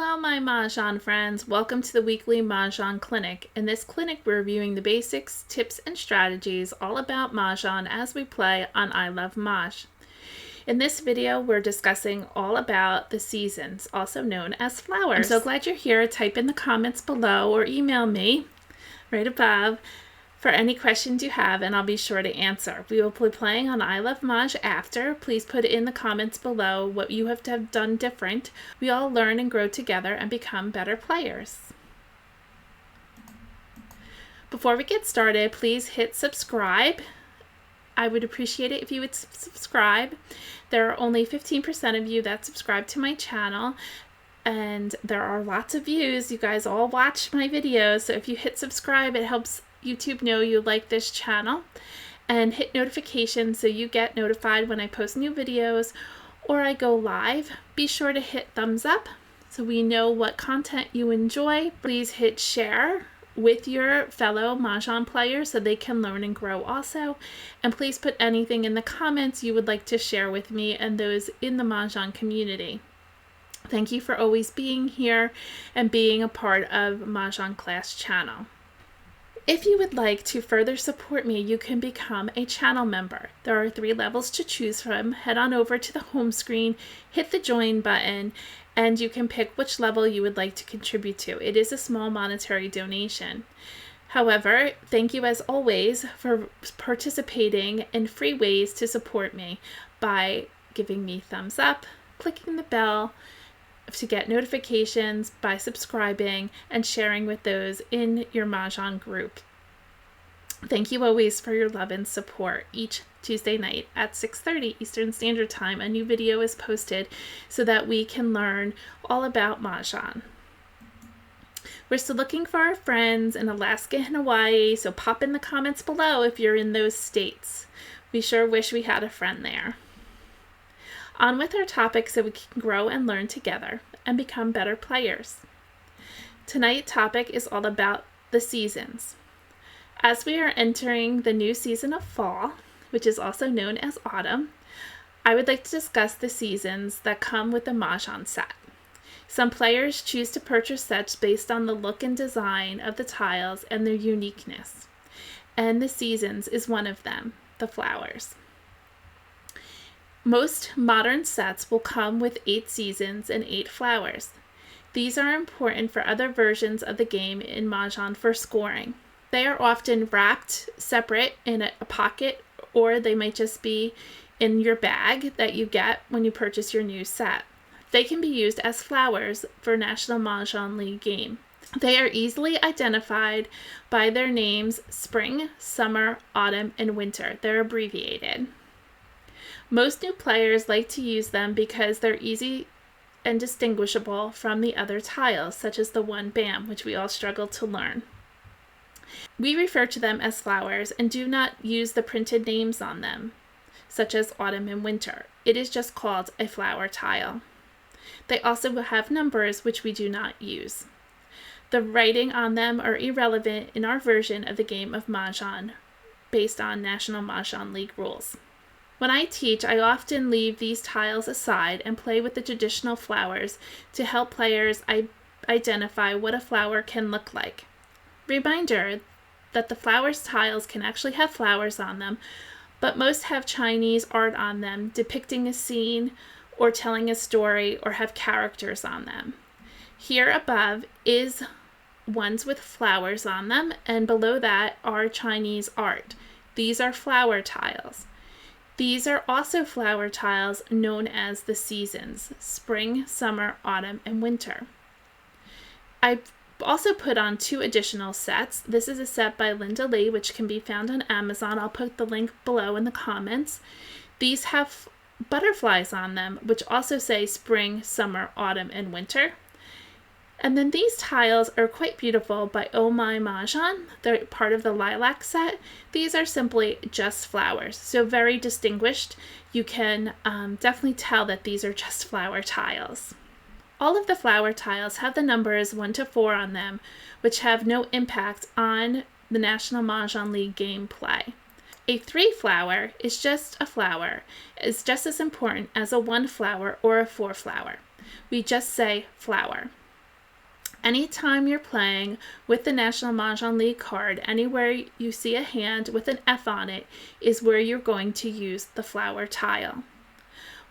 Hello, my MahJong friends. Welcome to the weekly MahJong clinic. In this clinic, we're reviewing the basics, tips, and strategies all about MahJong as we play on ilovemahj. In this video, we're discussing all about the seasons, also known as flowers. I'm so glad you're here. Type in the comments below or email me right above for any questions you have, and I'll be sure to answer. We will be playing on ilovemahj after. Please put in the comments below what you have done different. We all learn and grow together and become better players. Before we get started, please hit subscribe. I would appreciate it if you would subscribe. There are only 15% of you that subscribe to my channel, and there are lots of views. You guys all watch my videos, so if you hit subscribe, it helps YouTube know you like this channel, and hit notifications so you get notified when I post new videos or I go live. Be sure to hit thumbs up so we know what content you enjoy. Please hit share with your fellow MahJong players so they can learn and grow also. And please put anything in the comments you would like to share with me and those in the MahJong community. Thank you for always being here and being a part of MahJong class channel. If you would like to further support me, you can become a channel member. There are 3 levels to choose from. Head on over to the home screen, hit the join button, and you can pick which level you would like to contribute to. It is a small monetary donation. However, thank you as always for participating in free ways to support me by giving me thumbs up, clicking the bell to get notifications, by subscribing and sharing with those in your MahJong group. Thank you always for your love and support. Each Tuesday night at 6:30 Eastern Standard Time, a new video is posted so that we can learn all about MahJong. We're still looking for our friends in Alaska and Hawaii, so pop in the comments below if you're in those states. We sure wish we had a friend there. On with our topic so we can grow and learn together and become better players. Tonight's topic is all about the seasons. As we are entering the new season of fall, which is also known as autumn, I would like to discuss the seasons that come with the MahJong set. Some players choose to purchase sets based on the look and design of the tiles and their uniqueness. And the seasons is one of them, the flowers. Most modern sets will come with 8 seasons and 8 flowers. These are important for other versions of the game in MahJong for scoring. They are often wrapped separate in a pocket, or they might just be in your bag that you get when you purchase your new set. They can be used as flowers for National MahJong League game. They are easily identified by their names: spring, summer, autumn, and winter. They're abbreviated. Most new players like to use them because they're easy and distinguishable from the other tiles, such as the one bam, which we all struggle to learn. We refer to them as flowers and do not use the printed names on them, such as autumn and winter. It is just called a flower tile. They also have numbers, which we do not use. The writing on them are irrelevant in our version of the game of MahJong, based on National MahJong League rules. When I teach, I often leave these tiles aside and play with the traditional flowers to help players identify what a flower can look like. Reminder that the flowers tiles can actually have flowers on them, but most have Chinese art on them depicting a scene or telling a story or have characters on them. Here above is ones with flowers on them, and below that are Chinese art. These are flower tiles. These are also flower tiles known as the seasons: spring, summer, autumn, and winter. I've also put on 2 additional sets. This is a set by Linda Lee, which can be found on Amazon. I'll put the link below in the comments. These have butterflies on them, which also say spring, summer, autumn, and winter. And then these tiles are quite beautiful by MahJong. They're part of the lilac set. These are simply just flowers, so very distinguished. You can definitely tell that these are just flower tiles. All of the flower tiles have the numbers 1 to 4 on them, which have no impact on the National MahJong League gameplay. A 3 flower is just a flower. It's just as important as a 1 flower or a 4 flower. We just say flower. Anytime you're playing with the National MahJong League card, anywhere you see a hand with an F on it is where you're going to use the flower tile.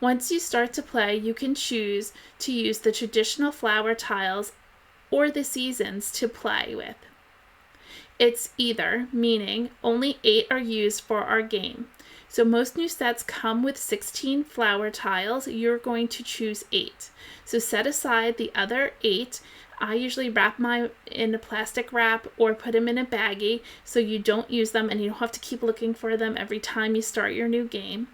Once you start to play, you can choose to use the traditional flower tiles or the seasons to play with. It's either, meaning only 8 are used for our game. So most new sets come with 16 flower tiles. You're going to choose 8. So set aside the other 8. I usually wrap mine in a plastic wrap or put them in a baggie so you don't use them and you don't have to keep looking for them every time you start your new game.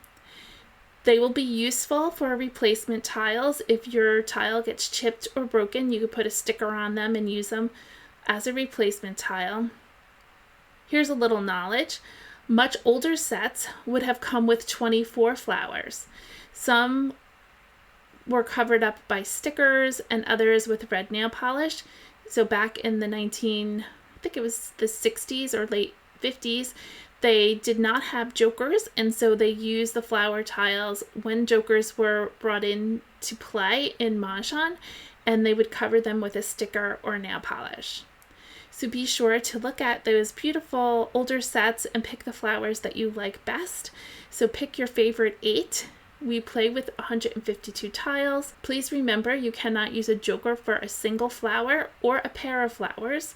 They will be useful for replacement tiles. If your tile gets chipped or broken, you could put a sticker on them and use them as a replacement tile. Here's a little knowledge. Much older sets would have come with 24 flowers. Some were covered up by stickers and others with red nail polish. So back in the I think it was the 60s or late 50s, they did not have jokers, and so they used the flower tiles when jokers were brought in to play in MahJong, and they would cover them with a sticker or nail polish. So be sure to look at those beautiful older sets and pick the flowers that you like best. So pick your favorite 8. We play with 152 tiles. Please remember you cannot use a joker for a single flower or a pair of flowers.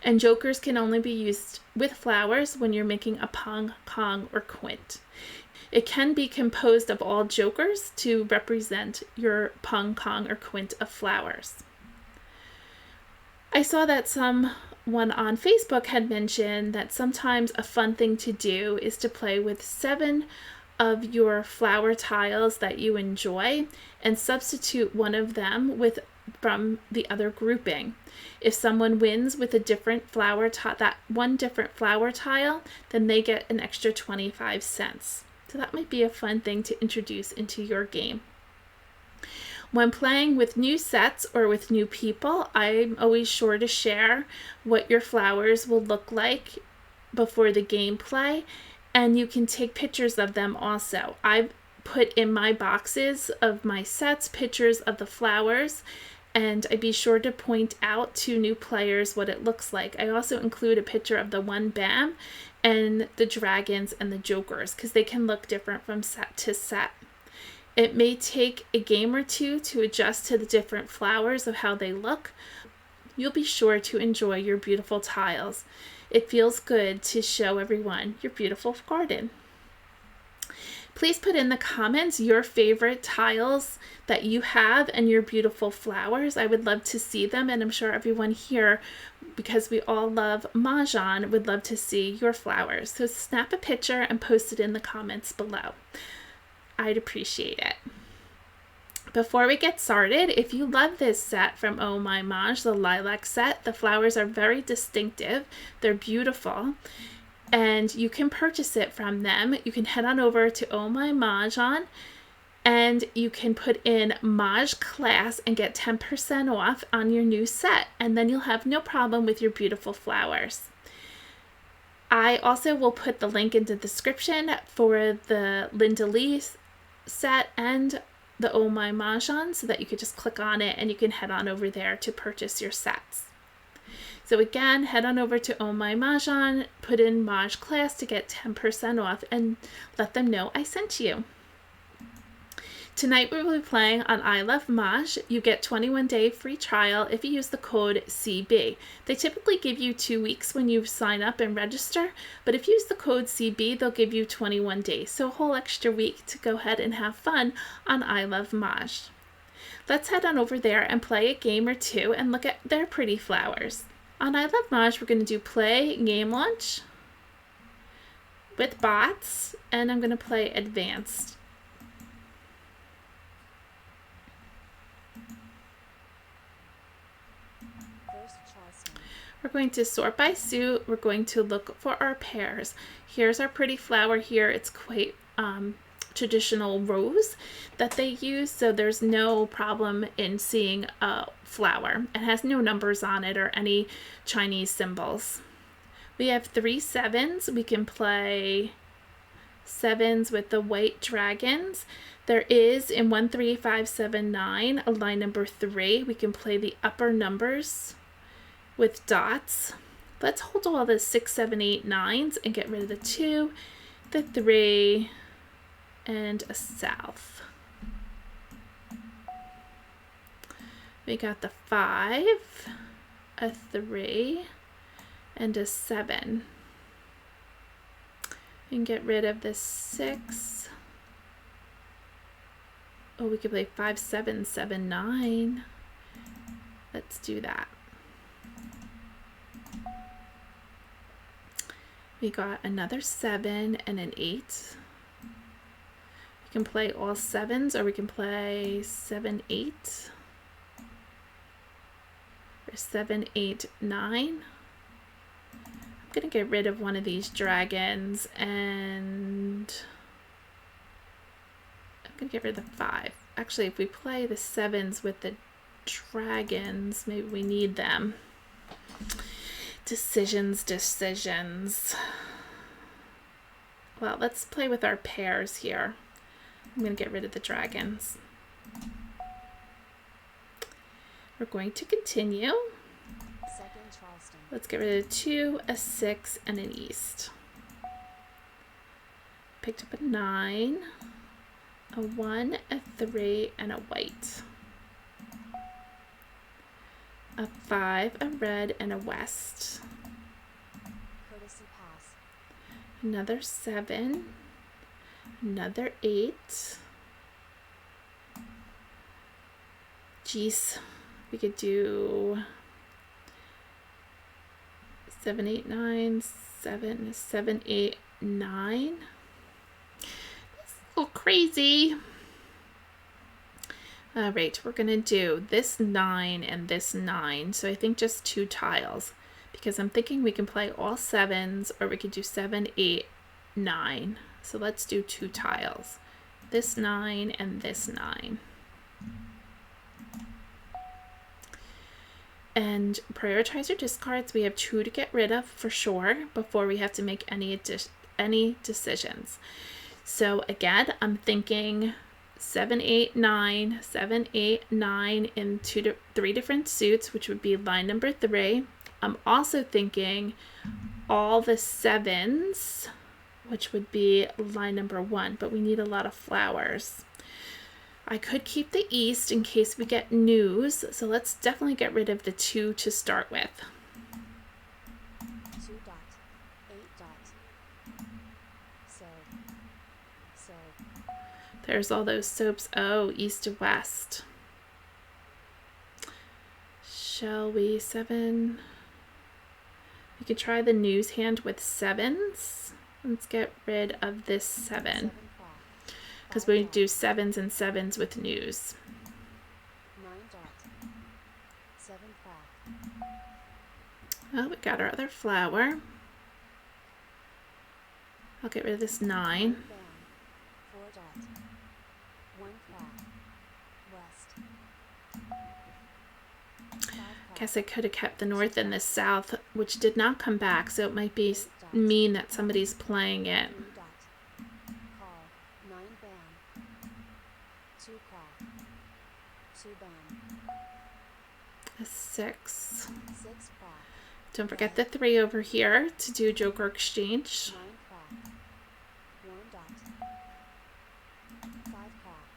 And jokers can only be used with flowers when you're making a pong, kong, or quint. It can be composed of all jokers to represent your pong, kong, or quint of flowers. I saw that someone on Facebook had mentioned that sometimes a fun thing to do is to play with 7 of your flower tiles that you enjoy and substitute one of them from the other grouping. If someone wins with a different flower that one different flower tile, then they get an extra 25 cents. So that might be a fun thing to introduce into your game. When playing with new sets or with new people, I'm always sure to share what your flowers will look like before the gameplay, and you can take pictures of them also. I've put in my boxes of my sets pictures of the flowers, and I'd be sure to point out to new players what it looks like. I also include a picture of the one BAM and the dragons and the jokers because they can look different from set to set. It may take a game or two to adjust to the different flowers of how they look. You'll be sure to enjoy your beautiful tiles. It feels good to show everyone your beautiful garden. Please put in the comments your favorite tiles that you have and your beautiful flowers. I would love to see them, and I'm sure everyone here, because we all love MahJong, would love to see your flowers. So snap a picture and post it in the comments below. I'd appreciate it. Before we get started, if you love this set from MahJong, the lilac set, the flowers are very distinctive. They're beautiful, and you can purchase it from them. You can head on over to MahJong, and you can put in Maj class and get 10% off on your new set, and then you'll have no problem with your beautiful flowers. I also will put the link in the description for the Linda Lee set and the MahJong so that you could just click on it and you can head on over there to purchase your sets. So again, head on over to MahJong, put in Maj class to get 10% off and let them know I sent you. Tonight we will be playing on ilovemahj. You get 21-day free trial if you use the code CB. They typically give you 2 weeks when you sign up and register, but if you use the code CB, they'll give you 21 days. So a whole extra week to go ahead and have fun on ilovemahj. Let's head on over there and play a game or two and look at their pretty flowers. On ilovemahj, we're going to do play game launch with bots, and I'm going to play advanced. We're going to sort by suit. We're going to look for our pairs. Here's our pretty flower here. It's quite traditional rose that they use, so there's no problem in seeing a flower. It has no numbers on it or any Chinese symbols. We have 3 7s. We can play sevens with the white dragons. There is in 1, 3, 5, 7, 9 a line number 3. We can play the upper numbers with dots. Let's hold all the 6, 7, 8, 9s and get rid of the 2, the 3, and a south. We got the 5, a 3, and a 7. We can get rid of the 6. Oh, we could play 5, 7, 7, 9. Let's do that. We got another 7 and an 8. We can play all 7s, or we can play 7, 8. Or 7, 8, 9. I'm going to get rid of one of these dragons, and I'm going to get rid of the 5. Actually, if we play the 7s with the dragons, maybe we need them. Decisions. Well, let's play with our pairs here. I'm going to get rid of the dragons. We're going to continue. Let's get rid of 2, a 6, and an east. Picked up a 9, a 1, a 3, and a white. A 5, a red, and a west. Courtesy pass. Another 7, another 8. Geez, we could do 7, 8, 9, 7, 7, 8, 9. That's a little crazy. All right, we're going to do this 9 and this 9. So I think just 2 tiles, because I'm thinking we can play all 7s, or we could do 7, 8, 9. So let's do 2 tiles. This 9 and this 9. And prioritize your discards. We have 2 to get rid of for sure before we have to make any decisions. So again, I'm thinking 7, 8, 9, 7, 8, 9 in 3 different suits, which would be line number 3. I'm also thinking all the 7s, which would be line number 1, but we need a lot of flowers. I could keep the east in case we get news, so let's definitely get rid of the 2 to start with. 2 dot, 8 dot. So. There's all those soaps. Oh, east to west. Shall we 7? We could try the news hand with 7s. Let's get rid of this 7. Because we do 7s and 7s with news. 9 dot. 7 crack. Oh, we got our other flower. I'll get rid of this 9. 4 dot. 1 crack. West. Guess I could have kept the north and the south, which did not come back, so it might be mean that somebody's playing it. 6. Don't forget the 3 over here to do Joker exchange. 9 crack. 1 dot. 5 crack.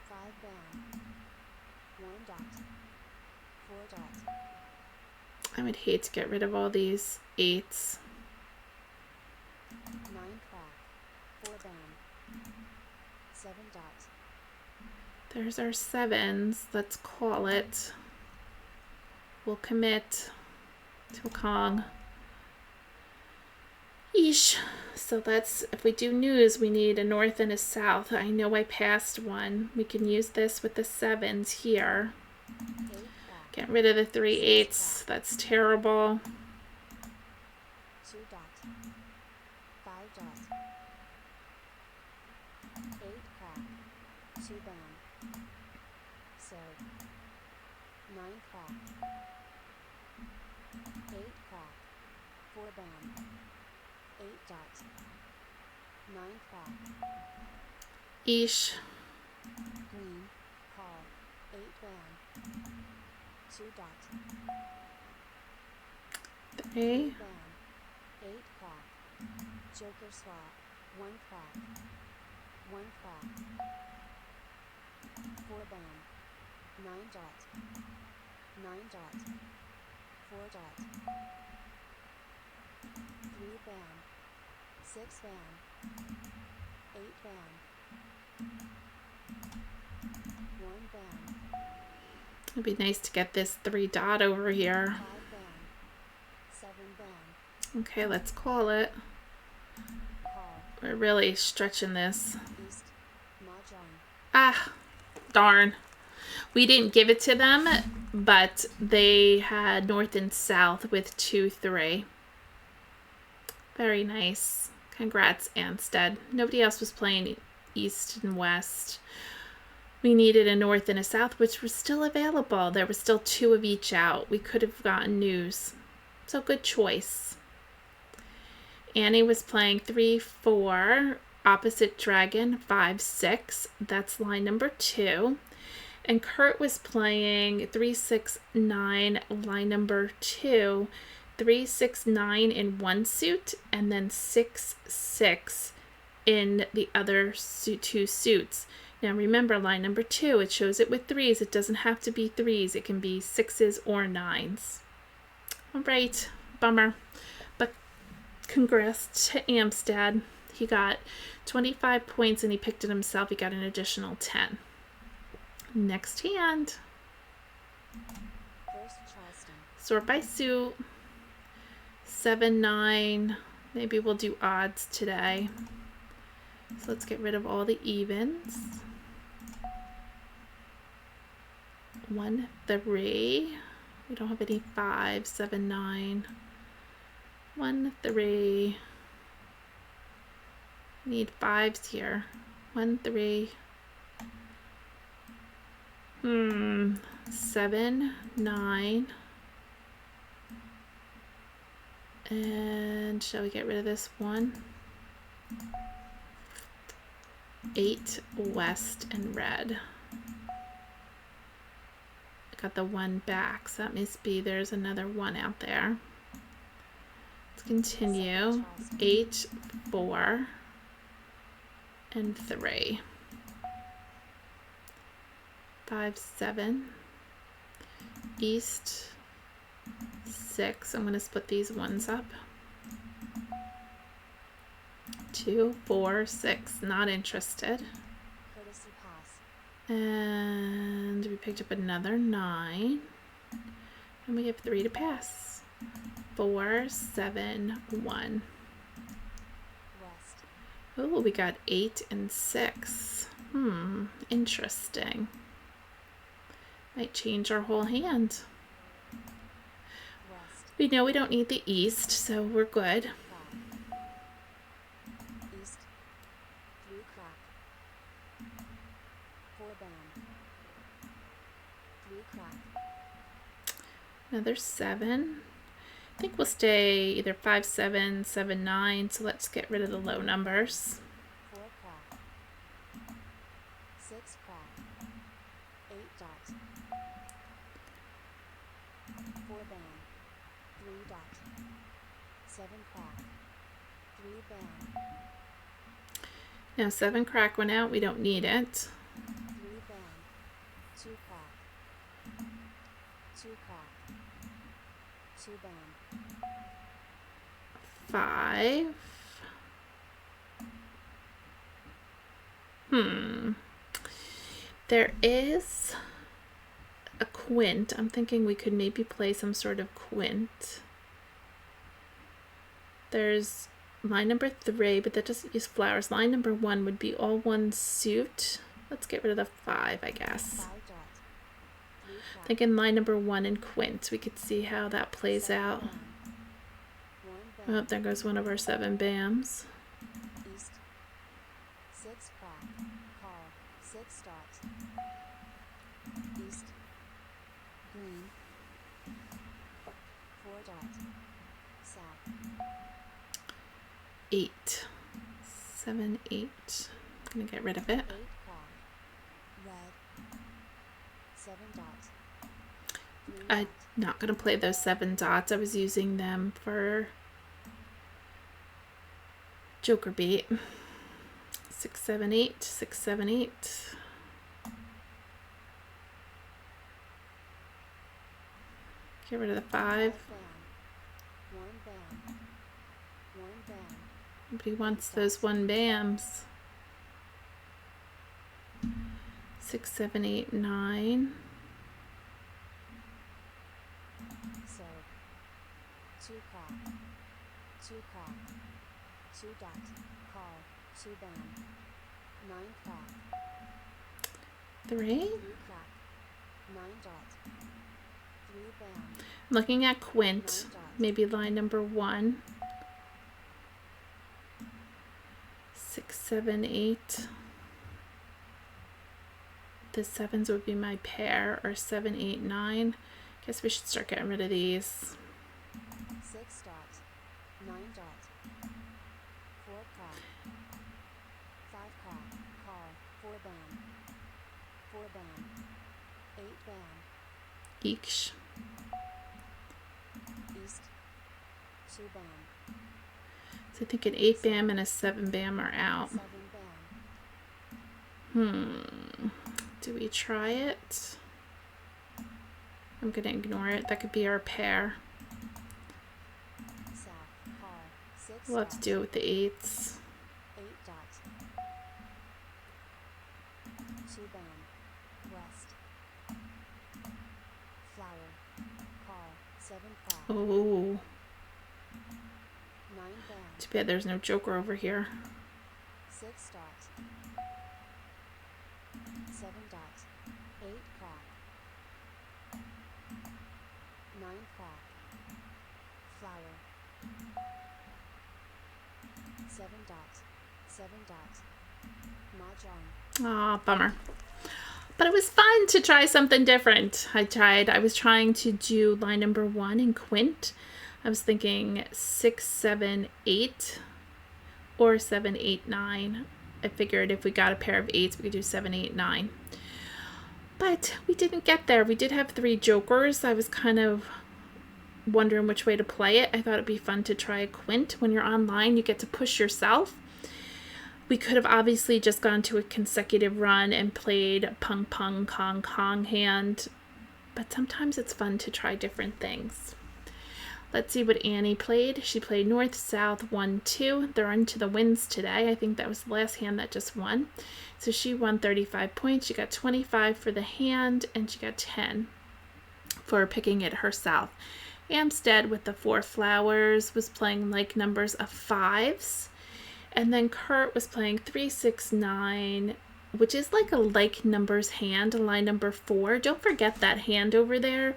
5 bam. 1 dot. 4 dot. I would hate to get rid of all these 8s. 9 crack. 4 bam. 7 dot. There's our 7s. Let's call it. We'll commit to a Kong. Yeesh. So let's, if we do news, we need a north and a south. I know I passed one. We can use this with the 7s here. 8 crack. Get rid of the 3 8s. That's terrible. 2 dot. 5 dot. 8 crack. 2 bam. So 9 crack. 8 crack. 4 bam. 8 dot. 9 crack. Eesh. Green, call, 8 bam. 2 dot. 3. Bam, 8 crack. Joker swap, 1 crack. 1 crack. 4 bam. 9 dot. 9 dot. 4 dot. 3 bam. 6 bam. 8 bam. 1 bam. It'd be nice to get this 3 dot over here. 5 bam. 7 bam. Okay, let's call it. Call. We're really stretching this. East. MahJong. Ah, darn. We didn't give it to them, but they had north and south with 2, 3. Very nice. Congrats, Anstead. Nobody else was playing east and west. We needed a north and a south, which was still available. There were still 2 of each out. We could have gotten news. So good choice. Annie was playing 3, 4, opposite dragon, 5, 6. That's line number 2. And Kurt was playing 3, 6, 9, line number 2. 3, 6, 9 in one suit, and then 6, 6 in the other 2 suits. Now remember, line number 2, it shows it with 3s. It doesn't have to be 3s. It can be 6s or 9s. All right, bummer. But congrats to Amstad. He got 25 points and he picked it himself. He got an additional 10. Next hand. First Charleston. Sort by suit. 7, 9. Maybe we'll do odds today. So let's get rid of all the evens. 1, 3. We don't have any 5, 7, 9. 1, 3. Need 5s here. 1, 3. 7, 9. And shall we get rid of this 1? 8, west and red. I got the 1 back, so that must be there's another 1 out there. Let's continue. 8, 4, and 3. 5, 7. East, 6. I'm going to split these ones up. 2, 4, 6. Not interested. Courtesy pass. And we picked up another 9. And we have 3 to pass. 4, 7, 1. West. Oh, we got 8 and 6. Interesting. Might change our whole hand. West. We know we don't need the east, so we're good. Crack. East. 3 crack. 4 bam. 3 crack. Another 7. I think we'll stay either 5, 7, 7, 9. So let's get rid of the low numbers. 4 crack. 6 crack. 8 dot. 4 bam. 3 dot. 7 crack. 3 bam. Now 7 crack went out. We don't need it. 3 bam. 2 crack. 2 crack. 2 bam. 5. There is a quint. I'm thinking we could maybe play some sort of quint. There's line number 3, but that doesn't use flowers. Line number 1 would be all 1 suit. Let's get rid of the 5, I guess. 5 dot. 3 crack. Thinking line number 1 in quint. We could see how that plays 7 out. bam. 1 Oh, bam. there goes one of our 7 bams. East. 6 crack. Call. 6 dot. East. Green. 4 dot. South. 8, 7, 8. I'm gonna get rid of it. 8 crack. Red. 7 dot. 3 I'm dot. not gonna play those 7 dots. I was using them for Joker bait. 6, 7, 8. 6, 7, 8. Get rid of the 5. 5 bam. 1 bam. 1 bam. Nobody wants those 1 bams. 6, 7, 8, 9. So 2 crack. 2 crack. 2 dot. Call. 2 bam. 9 crack. 3. 3 crack. 9 dot. 3 bam. I'm looking at quint. 9 dot. Maybe line number 1. 6, 7, 8. The 7s would be my pair, or 7, 8, 9. Guess we should start getting rid of these. 6 dot. 9 dot. 4 crack. 5 crack. Call. 4 bam. 4 bam. 8 bam. Each. East. 2 bam. So I think an 8 bam and a 7 bam are out. 7 bam. Do we try it? I'm gonna ignore it. That could be our pair. South. Call. 6 We'll have to dot. do it with the 8s. 8 dot. 2 bam. West. Flower. Call. 7 crack. Oh, 9 bam. too bad there's no joker over here. 6 dot. 7 dot. 8 crack. 9 crack. Flower. 7 dot. 7 dot. MahJong. Aw, bummer. But it was fun to try something different. I was trying to do line number 1 in quint. I was thinking 6, 7, 8 or 7, 8, 9. I figured if we got a pair of 8s, we could do 7, 8, 9. But we didn't get there. We did have 3 jokers. I was kind of wondering which way to play it. I thought it'd be fun to try a quint. When you're online, you get to push yourself. We could have obviously just gone to a consecutive run and played pung pung kong kong hand, but sometimes it's fun to try different things. Let's see what Annie played. She played north, south, 1, 2. They're into the wins today. I think that was the last hand that just won. So she won 35 points. She got 25 for the hand, and she got 10 for picking it herself. Amstead with the 4 flowers was playing like numbers of 5s. And then Kurt was playing 3, 6, 9, which is like a like numbers hand, line number 4. Don't forget that hand over there.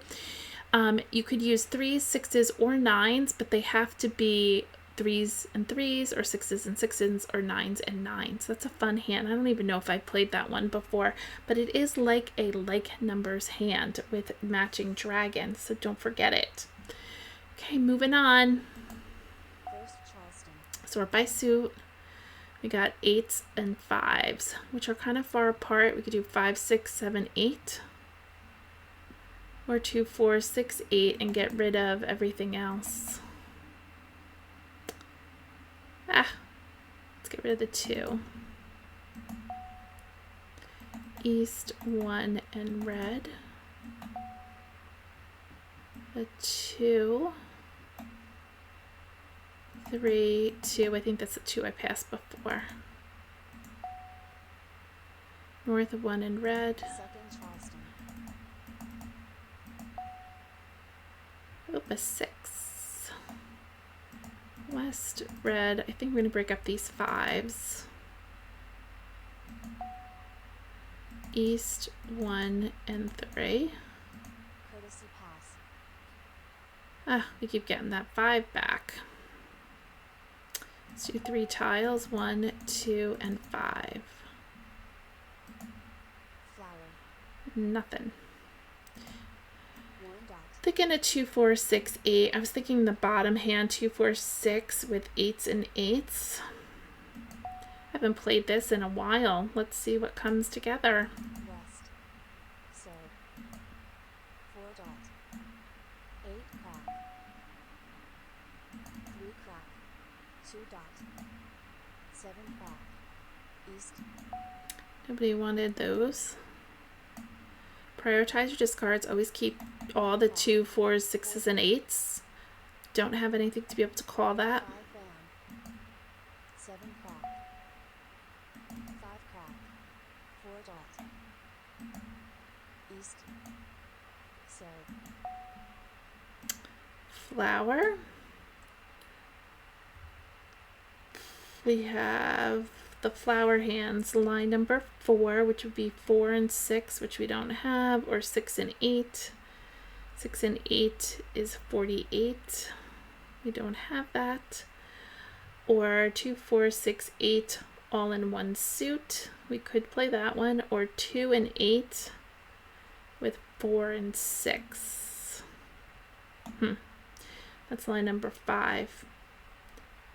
You could use 3s, 6s, or 9s, but they have to be 3s and 3s, or 6s and 6s, or 9s and 9s. That's a fun hand. I don't even know if I played that one before, but it is like a like numbers hand with matching dragons, so don't forget it. Okay, moving on. First Charleston. Sort by suit. We got 8s and 5s, which are kind of far apart. We could do 5, 6, 7, 8. Or 2, 4, 6, 8 and get rid of everything else. Let's get rid of the 2. East, 1, and red. A 2. 3, 2. I think that's the 2 I passed before. North, 1, and red. Second Charleston. Oop, a 6. West, red. I think we're going to break up these 5s. East, 1, and 3. Courtesy pass. We keep getting that 5 back. Let's do 3 tiles. 1, 2, and 5. Flower. Nothing. 1 dot. Thinking a 2, 4, 6, 8. I was thinking the bottom hand 2, 4, 6 with 8s and 8s. Haven't played this in a while. Let's see what comes together. West. So. 4 dot. 8 crack. 3 crack. 2 dot. 7 crack. East. Nobody wanted those. Prioritize your discards. Always keep all the 2, 4s, 6s, and 8s. Don't have anything to be able to call that. 5 bam. 7 crack. 5 crack. 4 dot. East. So. Flower. We have the flower hands, line number 4, which would be 4 and 6, which we don't have, or 6 and 8. 6 and 8 is 48. We don't have that. Or 2, 4, 6, 8, all in one suit. We could play that one. Or 2 and 8 with 4 and 6. That's line number 5.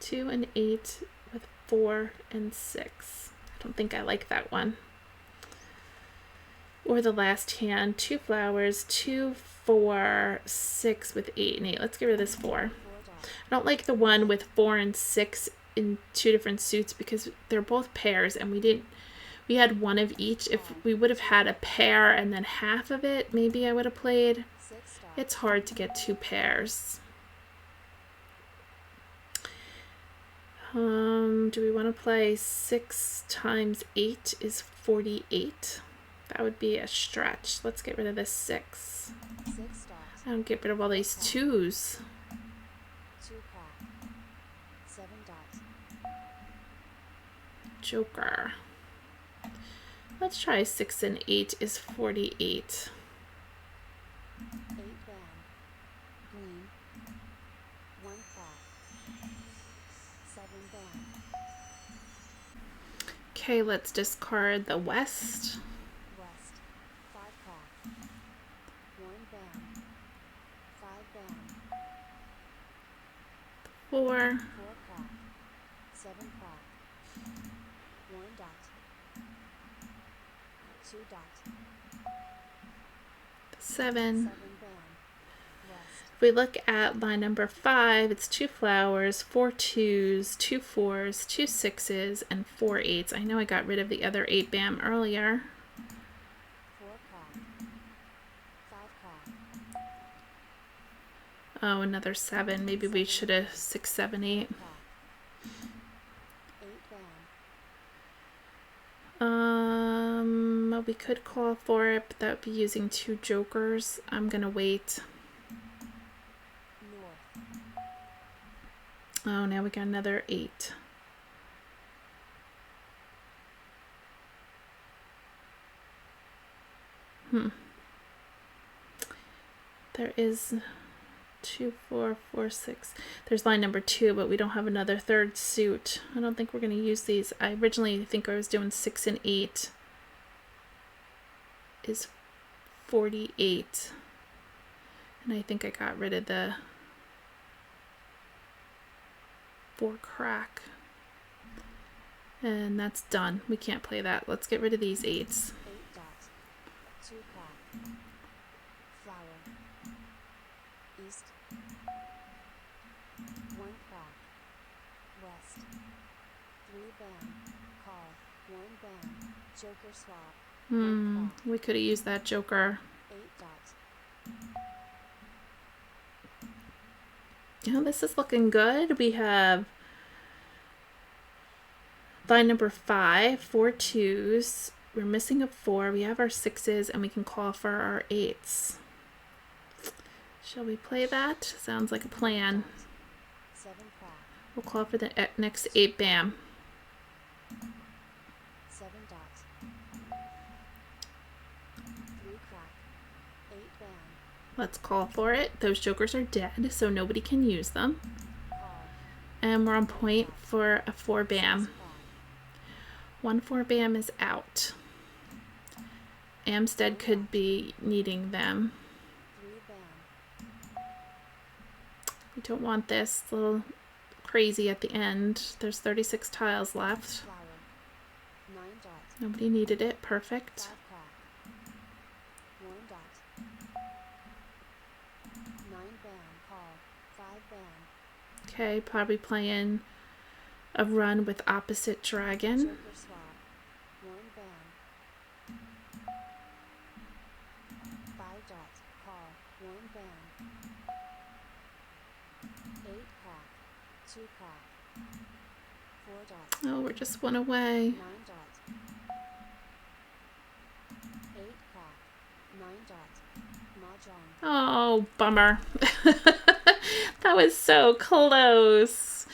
2 and 8 with 4 and 6. I don't think I like that one. Or the last hand, 2 flowers, 2, 4, 6 with 8 and 8. Let's get rid of this 4. I don't like the one with 4 and 6 in 2 different suits because they're both pairs and we had one of each. If we would have had a pair and then half of it, maybe I would have played. It's hard to get 2 pairs. Do we want to play 6 times 8 is 48? That would be a stretch. Let's get rid of this 6. I don't get rid of all these 2s. 2 crack. 7 dot. Joker. Let's try 6 and 8 is 48. 8 bam. Green. 1 crack. 7 bam. Okay, let's discard the West. West. 5 crack. 1 bam. 5 bam. 4. 4 crack. 7 crack. 1 dot. 2 dot. 7. 7 bam. West. If we look at line number 5, it's 2 flowers, 4 2s, 2 4s, 2 6s, and 4 8s. I know I got rid of the other 8 bam earlier. 4 crack. 5 crack. Oh, another 7. Maybe we should have 6, 7, 8. Crack. 8 bam. We could call for it, but that would be using 2 jokers. I'm gonna wait. North. Oh, now we got another 8. There is 2, 4, 4, 6. There's line number 2, but we don't have another 3rd suit. I don't think we're going to use these. I originally think I was doing 6 and 8 is 48. And I think I got rid of the 4 crack. And that's done. We can't play that. Let's get rid of these 8s. 8 dot. 2 crack. Flower. East. 1 crack. West. 3 bam. Call. 1 bam. Joker swap. 1 crack. We could have used that joker. 8 dot. Yeah, this is looking good. We have line number 5, 4 2s. We're missing a 4. We have our 6s, and we can call for our 8s. Shall we play that? Sounds like a plan. 7 crack. We'll call for the next 8 bam. 7 dot. 3 crack. 8 bam. Let's call for it. Those jokers are dead, so nobody can use them. Call. And we're on point for a 4 bam. 6 crack. 1 4 bam is out. Amstead could be needing them. 3 bam. We don't want this. It's a little crazy at the end. There's 36 tiles left. Flower. Nobody needed it. Perfect. 5 crack. 1 dot. 9 bam. Call. 5 bam. Okay, probably playing a run with opposite dragon. Joker swap. 1 bam. 5 dot. Call. 1 bam. 8 crack. 2 crack. 4 dots. Oh, we're just one away. 9 dots. 8 crack. 9 dots. MahJong. Oh, bummer. That was so close.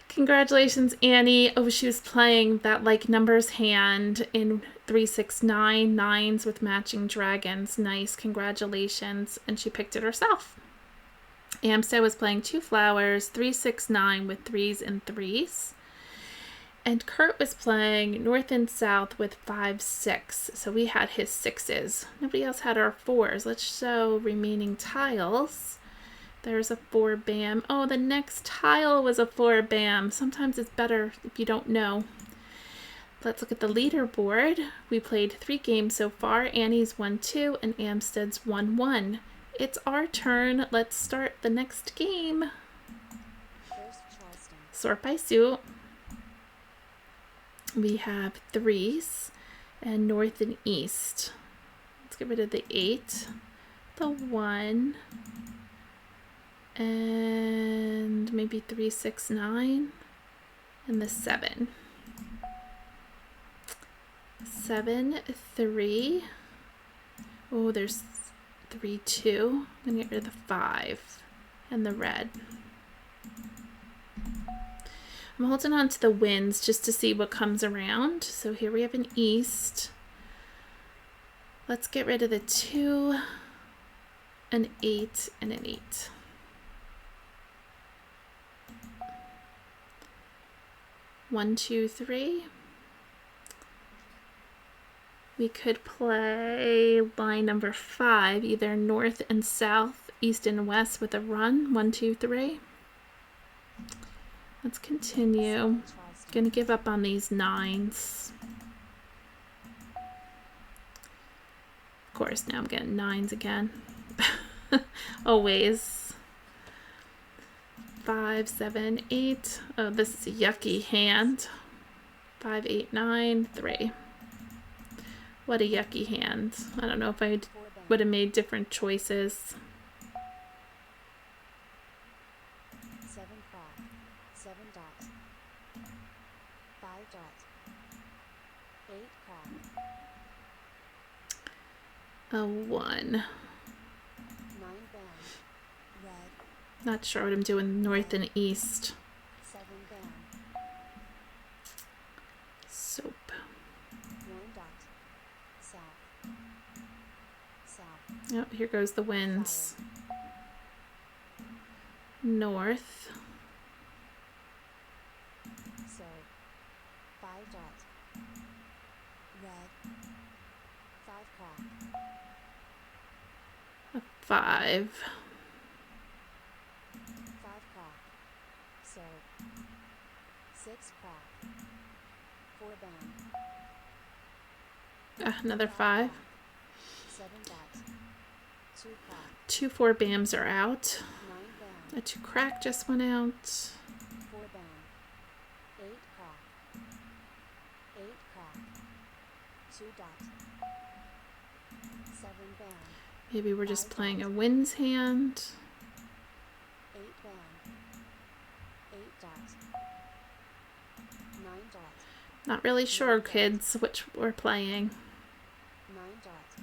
Congratulations, Annie. Oh, she was playing that like numbers hand in 369, nines with matching dragons. Nice, congratulations. And she picked it herself. Amstead was playing 2 flowers, 369 with 3s and 3s. And Kurt was playing north and south with 5, 6. So we had his 6s. Nobody else had our 4s. Let's show remaining tiles. There's a 4 bam. Oh, the next tile was a 4 bam. Sometimes it's better if you don't know. Let's look at the leaderboard. We played 3 games so far. Annie's won 2 and Amstead's won 1. It's our turn. Let's start the next game. First Charleston. Sort by suit. We have 3s and north and east. Let's get rid of the 8, the 1, and maybe 3, 6, 9, and the 7. 7, 3. Oh, there's 3, 2. I'm gonna get rid of the 5 and the red. I'm holding on to the winds just to see what comes around. So here we have an east. Let's get rid of the 2, an 8, and an 8. One, 2, 3. We could play line number 5, either north and south, east and west with a run. 1, 2, 3. Let's continue. Gonna give up on these 9s. Of course, now I'm getting 9s again. Always. 5, 7, 8. Oh, this is a yucky hand. 5, 8, 9, 3. What a yucky hand. I don't know if I would have made different choices. 7 crack. 7 dots. 5 dots. 8 crack. A 1. 9 bam. Red. Not sure what I'm doing north and east. 7 bam. Soap. 1 dot. South. South. Oh, here goes the winds. North. So 5 dots. Red. 5 crack. A 5. 5 crack. So 6 crack. 4 bam. Another 5. 7 dots. 2 crack. 2 4 bams are out. 9 bam. A 2 crack just went out. 4 bam. 8 crack. 8 crack. 2 dots. 7 bam. Maybe we're just playing a winds hand. 8 bam. 8 dots. 9 dots. Not really sure, kids, which we're playing. 9 dots.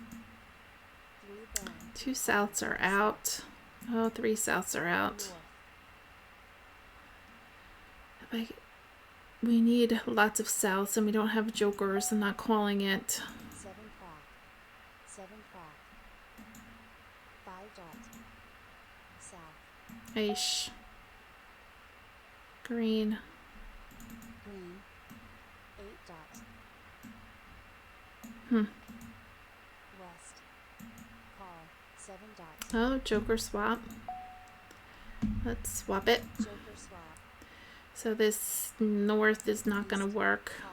3 bam. 2 souths are out. Oh, 3 souths are out. North. We need lots of souths and we don't have jokers. I'm not calling it. 7 crack. 7 crack. 5 dots. South. Aish. Green. Green. 8 dots. West. Call. 7 dots. Oh, joker swap. Let's swap it. Joker swap. So this north is not going to work. Call.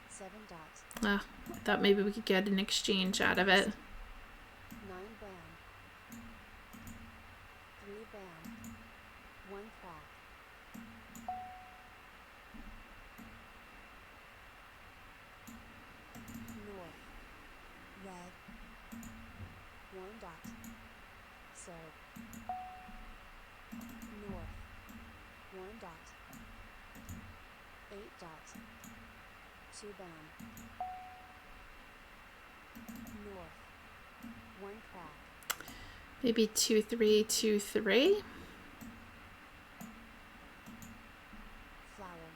7 dots. I thought maybe we could get an exchange out of it. 9 band. 3 band. 1 crack. North. Red. 1 dot. Soap. North. 1 dot. 8 dot. 2 band. North. 1 crack. Maybe 2 3 2 3. Flower.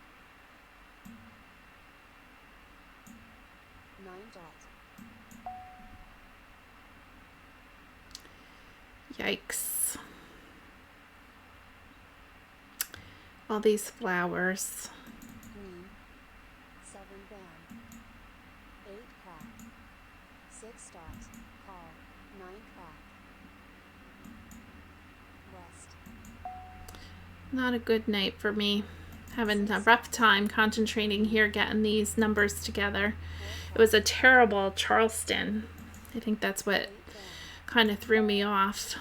9 dot. Yikes. All these flowers. Green. 7 band. 8 crack. 6 dot. Call. 9 crack. West. Not a good night for me. Having a rough time concentrating here, getting these numbers together. It was a terrible Charleston. I think that's what 8 band. kind of threw me off.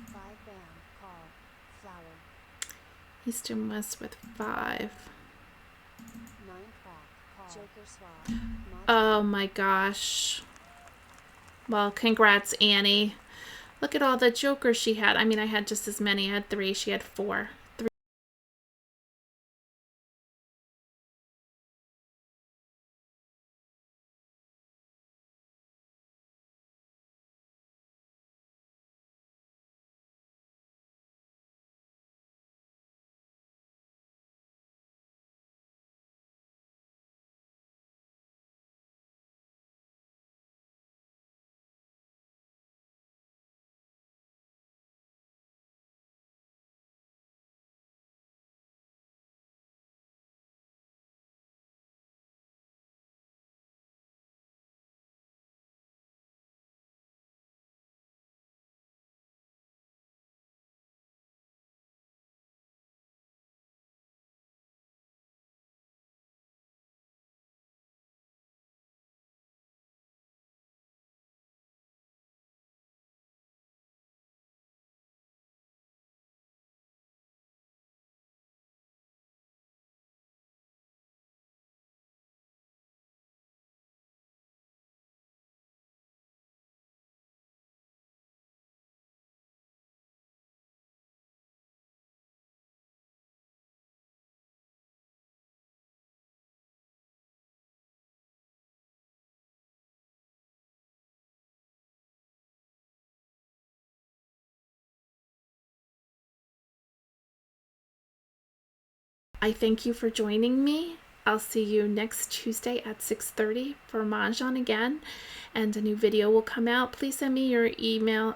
5 band. Call. Flower. East and West with 5. 9 crack. Call. Joker swap. Mah Oh my gosh. Well, congrats, Annie. Look at all the jokers she had. I mean, I had just as many. I had 3. She had 4. I thank you for joining me. I'll see you next Tuesday at 6:30 for MahJong again, and a new video will come out. Please send me your email.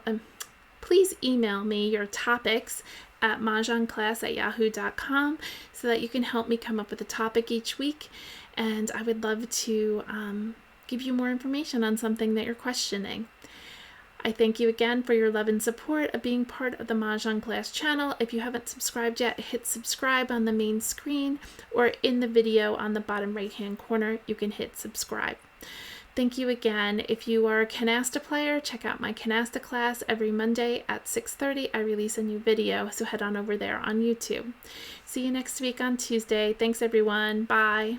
Please email me your topics at mahjongclass@yahoo.com so that you can help me come up with a topic each week. And I would love to give you more information on something that you're questioning. I thank you again for your love and support of being part of the MahJong class channel. If you haven't subscribed yet, hit subscribe on the main screen, or in the video on the bottom right hand corner, you can hit subscribe. Thank you again. If you are a canasta player, check out my canasta class every Monday at 6:30. I release a new video, so head on over there on YouTube. See you next week on Tuesday. Thanks everyone. Bye.